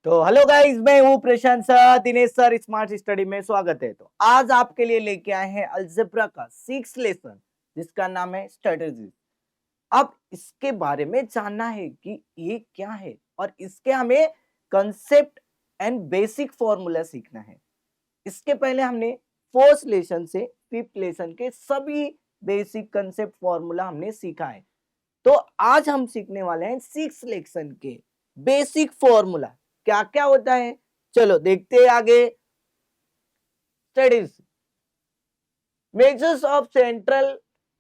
तो hello guys, मैं हूँ Prashant sir. Dinesh sir smart study में स्वागत है। तो आज आपके लिए लेके आए हैं अलजेब्रा का 6 लेसन जिसका नाम है स्ट्रेटजी। अब इसके बारे में जानना है कि ये क्या है और इसके हमें कंसेप्ट एंड बेसिक फॉर्मूला सीखना है। इसके पहले हमने फोर्थ लेसन से फिफ्थ लेसन के सभी बेसिक कंसेप्ट फॉर्मूला हमने सीखा है। तो आज हम सीखने वाले हैं 6 लेसन के बेसिक फॉर्मूला क्या क्या होता है। चलो देखते हैं आगे। Studies measures of central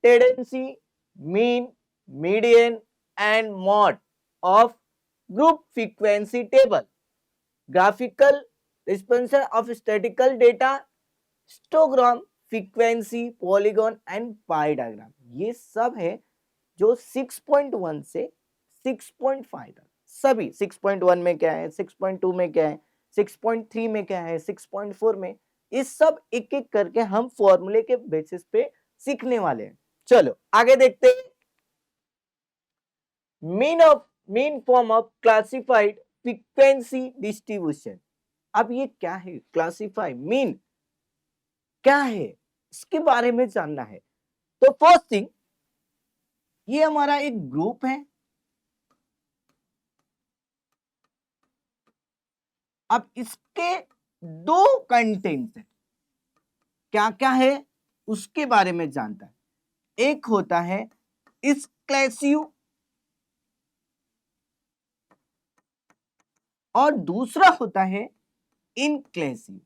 tendency, mean, median and mod of group frequency table, graphical representation of statistical data, histogram, frequency, polygon and pi diagram. ये सब है जो 6.1 से 6.5 तक। सभी 6.1 में क्या है, 6.2 में क्या है, 6.3 में क्या है, 6.4 में, इस सब एक एक करके हम फॉर्मूले के बेसिस पे सीखने वाले हैं। चलो आगे देखते हैं। Mean form of classified frequency distribution. अब ये क्या है, क्लासिफाई मीन क्या है, इसके बारे में जानना है। तो फर्स्ट थिंग, ये हमारा एक ग्रुप है। अब इसके दो कंटेंट्स है, क्या क्या है उसके बारे में जानता है। एक होता है एक्सक्लूसिव और दूसरा होता है इनक्लूसिव।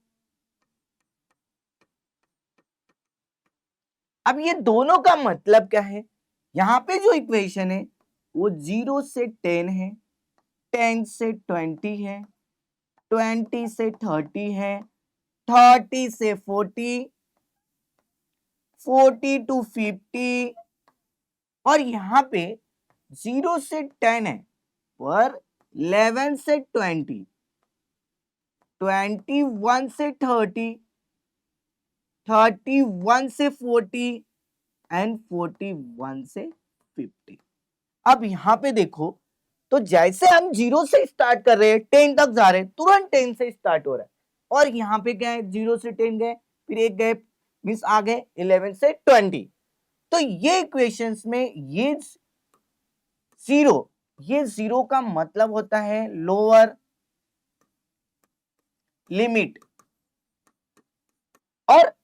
अब ये दोनों का मतलब क्या है, यहां पे जो इक्वेशन है वो 0 से 10 है, 10 से 20 है, 20 से 30 है, 30 से 40, 40 टू 50, और यहां पे 0 से 10 है पर 11 से 20, 21 से 30, 31 से 40 एंड 41 से 50। अब यहां पे देखो, तो जैसे हम 0 से स्टार्ट कर रहे हैं 10 तक जा रहे हैं, तुरंत 10 से स्टार्ट हो रहा है। और यहां पे क्या है, 0 से 10 गए, फिर एक गए, मींस आ गए 11 से 20। तो ये इक्वेशंस में ये जीरो का मतलब होता है लोअर लिमिट, और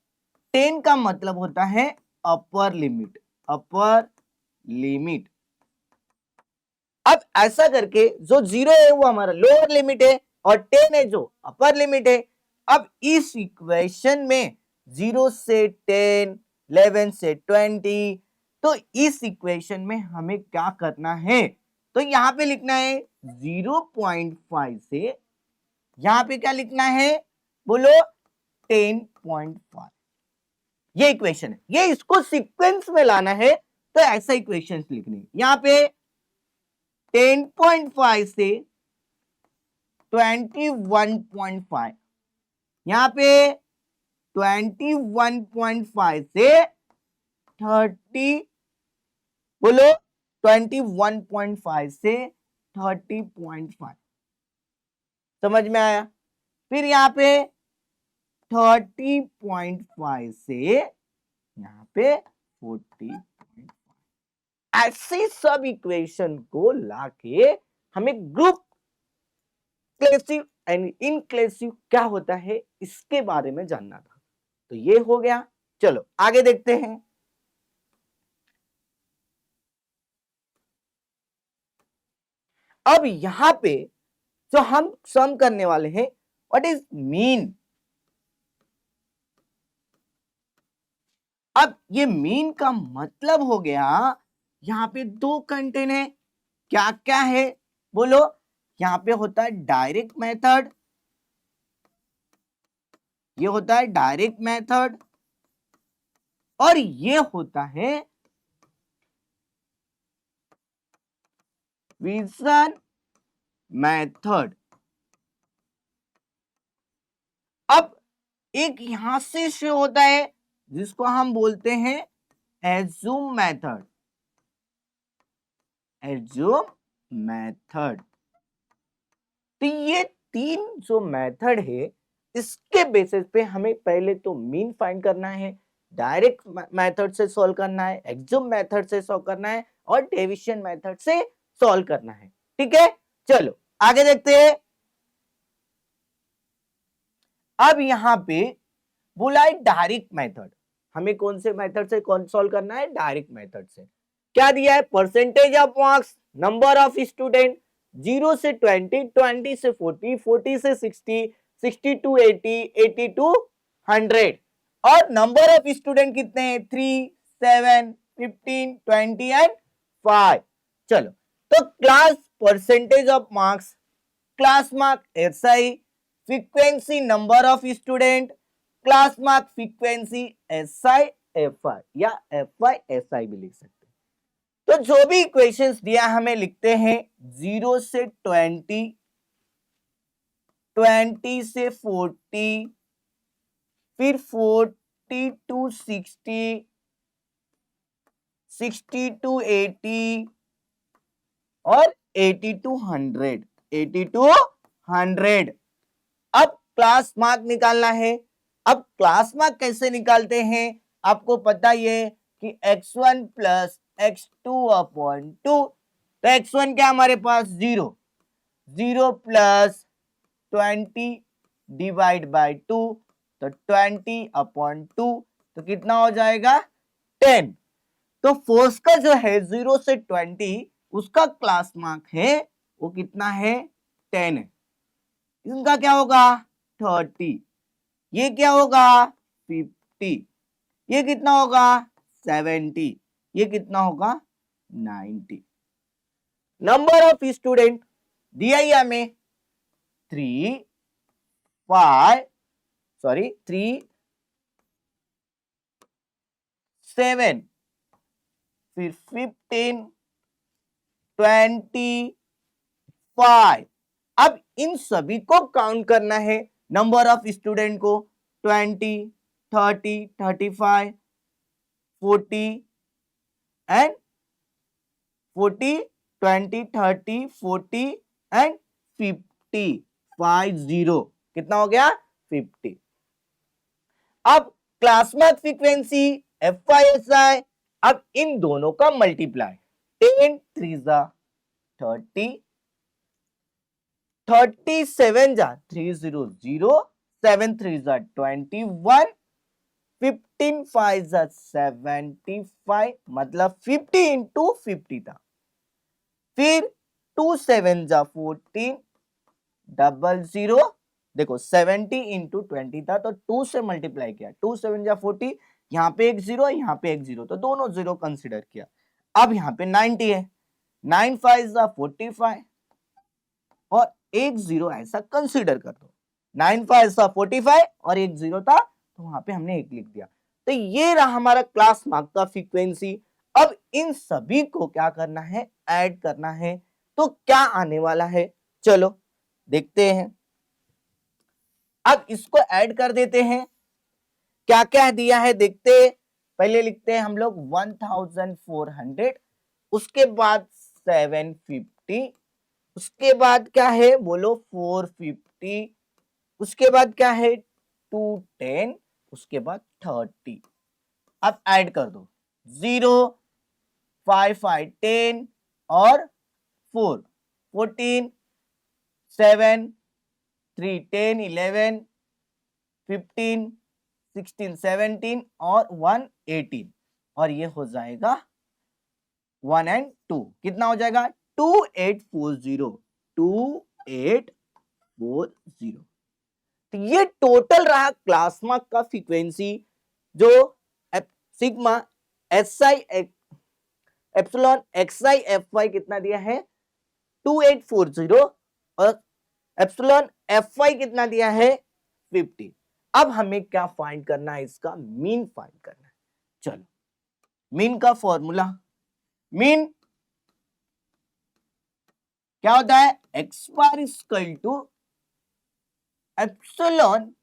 10 का मतलब होता है अपर लिमिट, अपर लिमिट। अब ऐसा करके जो 0 है वो हमारा लोअर लिमिट है और 10 है जो अपर लिमिट है। अब इस इक्वेशन में 0 से 10, 11 से 20, तो इस इक्वेशन में हमें क्या करना है, तो यहां पे लिखना है 0.5 से, यहां पे क्या लिखना है बोलो 10.5। ये इक्वेशन है, ये इसको सीक्वेंस में लाना है, तो ऐसा इक्वेशन लिखने, यहां पे 10.5 से 21.5, यहां पे 21.5 से 30, बोलो 21.5 से 30.5, समझ में आया। फिर यहां पे 30.5 से यहां पे 40.5, ऐसे सब इक्वेशन को लाके हमें ग्रुप क्लेसिव एंड इनक्लेसिव क्या होता है इसके बारे में जानना था। तो ये हो गया। चलो आगे देखते हैं। अब यहां पे जो हम सम करने वाले हैं, व्हाट इज मीन। अब ये मीन का मतलब हो गया, यहां पे दो कंटेंट है, क्या क्या है बोलो। यहां पे होता है डायरेक्ट मेथड, ये होता है डायरेक्ट मेथड, और ये होता है विजन मेथड। अब एक यहां से शो होता है जिसको हम बोलते हैं एज्यूम मेथड, एज्यूम मेथड। तो ये तीन जो मेथड है इसके बेसिस पे हमें पहले तो मीन फाइंड करना है, डायरेक्ट मेथड से सॉल्व करना है, एक्सोम मेथड से सॉल्व करना है और डेविएशन मेथड से सॉल्व करना है। ठीक है, चलो आगे देखते हैं। अब यहां पे बोला है डायरेक्ट मेथड, हमें कौन से मेथड से कौन सॉल्व करना है, डायरेक्ट मेथड से। क्या दिया है, percentage of marks, number of student, 0 से 20, 20 से 40, 40 से 60, 60 टू 80, 80 टू 100 और नंबर ऑफ स्टूडेंट कितने हैं, 3, 7, 15, 20 एंड 5। चलो तो class percentage of marks, class mark SI, frequency number of student, class mark frequency SI FI या एफआई एसआई भी लिख सकते हैं। तो जो भी इक्वेशंस दिया हमें लिखते हैं 0 से 20, 20 से 40, फिर 40 टू 60, 60 टू 80 और 80 टू 100, 80 टू 100। अब क्लास मार्क निकालना है। अब क्लास मार्क कैसे निकालते हैं, आपको पता ही है कि x1 प्लस x2 अपॉन 2। तो x1 क्या हमारे पास 0, 0 प्लस 20 डिवाइड बाय 2, तो 20 अपॉन 2, तो कितना हो जाएगा 10। तो फोर्स का जो है 0 से 20 उसका क्लास मार्क है वो कितना है 10 है। इनका क्या होगा 30, ये क्या होगा 50, ये कितना होगा 70, ये कितना होगा 90। नंबर ऑफ स्टूडेंट दिया ही हमें 3, 5, 7, फिर 15, 25। अब इन सभी को काउंट करना है, नंबर ऑफ स्टूडेंट को 20, 30, 35, 40 एंड 40, 20, 30, 40 एंड 50, 50 कितना हो गया 50। अब क्लास मार्क फ्रीक्वेंसी FYSI, अब इन दोनों का मल्टीप्लाई, 10 3 30, 37 जा 300, 7 3 21, 15 5 75, मतलब 50 इंटू 50 था। फिर 2 7 14, 00, देखो 70 इंटू 20 था तो 2 से मल्टीप्लाई किया, 2 7 40, यहाँ पे एक जीरो, यहाँ पे एक जीरो, तो दोनों जीरो कंसिडर किया। अब यहाँ पे 90 है, 9 5 45 और एक जीरो ऐसा कंसिडर कर दो, 9 5 45 और एक जीरो था तो वहां पे हमने एक लिख दिया। तो ये रहा हमारा क्लास मार्क का फ्रीक्वेंसी। अब इन सभी को क्या करना है, ऐड करना है। तो क्या आने वाला है, चलो देखते हैं। अब इसको ऐड कर देते हैं, क्या क्या दिया है देखते हैं। पहले लिखते हैं हम लोग 1400, उसके बाद 750, उसके बाद क्या है बोलो 450, उसके बाद क्या है 210, उसके बाद 30। अब ऐड कर दो 0 5 5 10 और 4 14 7 3 10 11 15 16 17 और 1 18 और ये हो जाएगा 1 एंड 2, कितना हो जाएगा 2840, 2840। तो ये टोटल रहा क्लास मार्क का फ्रीक्वेंसी, जो sigma SI epsilon XI FY कितना दिया है 2840 और एप्सिलॉन एफवाई कितना दिया है 50। अब हमें क्या फाइंड करना है, इसका मीन फाइंड करना है। चलो मीन का फॉर्मूला, मीन क्या होता है, x bar equal to epsilon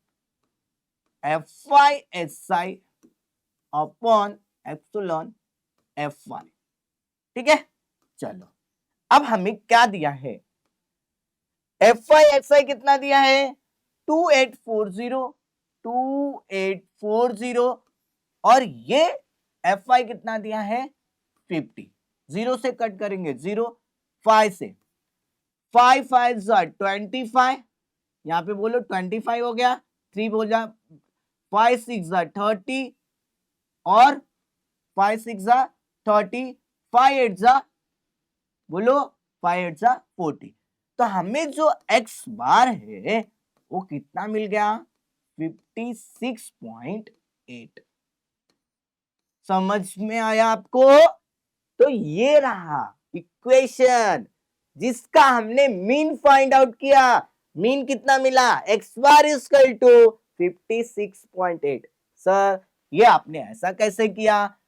FYSI upon epsilon FY। ठीक है, चलो अब हमें क्या दिया है, FI कितना दिया है 2840 और ये FI कितना दिया है 50। जीरो से कट करेंगे 0, 5 से 5 5 25, यहां पे बोलो 25 हो गया, 3 बोल जा 5 6 30 और 5 6 30, 5 8 बोलो 5 8 40। तो हमें जो x बार है वो कितना मिल गया 56.8। समझ में आया आपको? तो ये रहा इक्वेशन जिसका हमने मीन फाइंड आउट किया। मीन कितना मिला x bar equal to 56.8। Sir ये आपने ऐसा कैसे किया?